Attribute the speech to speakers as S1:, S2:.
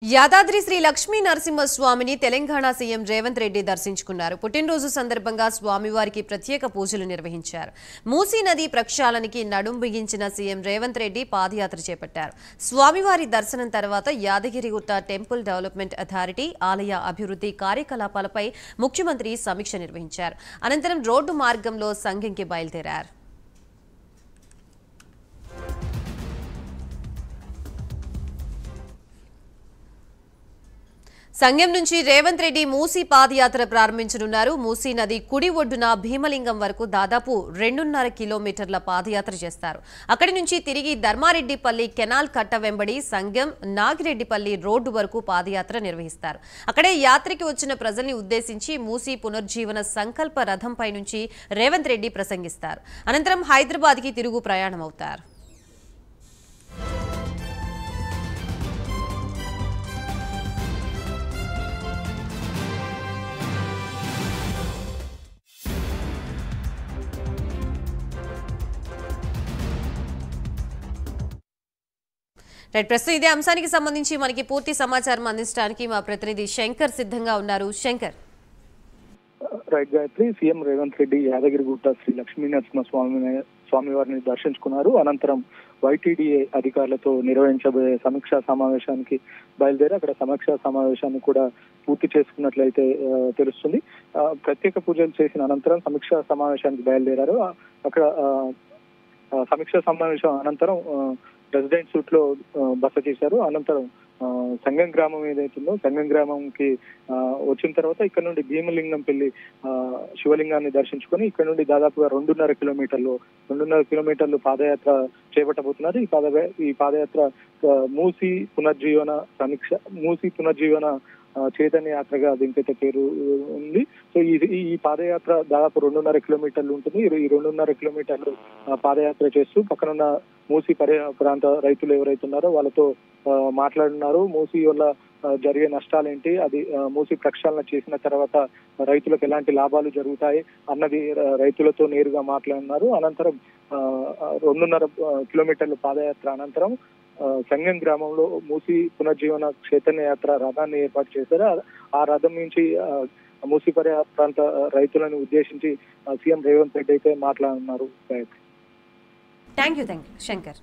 S1: యాదాద్రి శ్రీ లక్ష్మీ నరసింహస్వామిని తెలంగాణ సీఎం రేవంత్ రెడ్డి దర్శించుకున్నారు. పుట్టినరోజు సందర్భంగా స్వామివారికి ప్రత్యేక పూజలు నిర్వహించారు. మూసీ నది ప్రక్షాళనకి నడుం బిగించిన సీఎం రేవంత్ రెడ్డి పాదయాత్ర చేపట్టారు. స్వామివారి దర్శనం తర్వాత యాదగిరిగుట్ట టెంపుల్ డెవలప్మెంట్ అథారిటీ ఆలయ అభివృద్ధి కార్యకలాపాలపై ముఖ్యమంత్రి సమీక్ష నిర్వహించారు. అనంతరం రోడ్డు మార్గంలో సంఘంకి బయలుదేరారు. సంఘం నుంచి రేవంత్ రెడ్డి మూసీ పాదయాత్ర ప్రారంభించనున్నారు. మూసీ నది కుడి ఒడ్డున భీమలింగం వరకు దాదాపు 2.5 కిలోమీటర్ల పాదయాత్ర చేస్తారు. అక్కడి నుంచి తిరిగి ధర్మారెడ్డిపల్లి కెనాల్ కట్ట వెంబడి సంఘం నాగిరెడ్డిపల్లి రోడ్డు వరకు పాదయాత్ర నిర్వహిస్తారు. అక్కడే యాత్రకి వచ్చిన ప్రజల్ని ఉద్దేశించి మూసీ పునర్జీవన సంకల్ప రథంపై నుంచి రేవంత్ రెడ్డి ప్రసంగిస్తారు. అనంతరం హైదరాబాద్కి తిరుగు ప్రయాణమవుతారు. ప్రస్తుతం ఇదే అంశానికి సంబంధించి మనకి పూర్తి సమాచారం అందించడానికి మా ప్రతినిధి శంకర్ సిద్ధంగా ఉన్నారు. శంకర్.
S2: రైట్ గాయత్రి, సీఎం రేవంత్ రెడ్డి యాదగిరిగుట్ట శ్రీ లక్ష్మీనరసింహ స్వామివారిని దర్శించుకున్నారు. అనంతరం వైటీడీఏ అధికారులతో నిర్వహించబోయే సమీక్షా సమావేశానికి బయలుదేరి అక్కడ సమీక్షా సమావేశాన్ని కూడా పూర్తి చేసుకున్నట్లయితే తెలుస్తుంది. ప్రత్యేక పూజలు చేసిన అనంతరం సమీక్షా సమావేశానికి బయలుదేరారు. అక్కడ సమీక్షా సమావేశం అనంతరం రెసిడెంట్ సూట్ లో బస చేశారు. అనంతరం సంగం గ్రామం ఏదైతుందో సంగం గ్రామంకి వచ్చిన తర్వాత ఇక్కడ నుండి భీమలింగం పెళ్లి శివలింగాన్ని దర్శించుకొని ఇక్కడ నుండి దాదాపుగా 2.5 కిలోమీటర్లు పాదయాత్ర చేపట్టబోతున్నారు. ఈ పాదయాత్ర మూసీ పునర్జీవన చైతన్య యాత్రగా దీనికైతే పేరు ఉంది. సో ఈ పాదయాత్ర దాదాపు 2.5 కిలోమీటర్లు ఉంటుంది. ఈ 2.5 కిలోమీటర్లు పాదయాత్ర చేస్తూ పక్కనున్న మూసీ ప్రాంత రైతులు ఎవరైతే ఉన్నారో వాళ్ళతో మాట్లాడుతున్నారు. మూసీ వల్ల జరిగే నష్టాలేంటి, అది మూసీ ప్రక్షాళన చేసిన తర్వాత రైతులకు ఎలాంటి లాభాలు జరుగుతాయి అన్నది రైతులతో నేరుగా మాట్లాడుతున్నారు. అనంతరం 2.5 కిలోమీటర్ల పాదయాత్ర అనంతరం సంగం గ్రామంలో మూసీ పునర్జీవన చైతన్య యాత్ర రథాన్ని ఏర్పాటు చేశారు. ఆ రథం నుంచి మూసీ ప్రాంత రైతులను ఉద్దేశించి సీఎం రేవంత్ రెడ్డి అయితే మాట్లాడుతున్నారు.
S1: Thank you Shankar.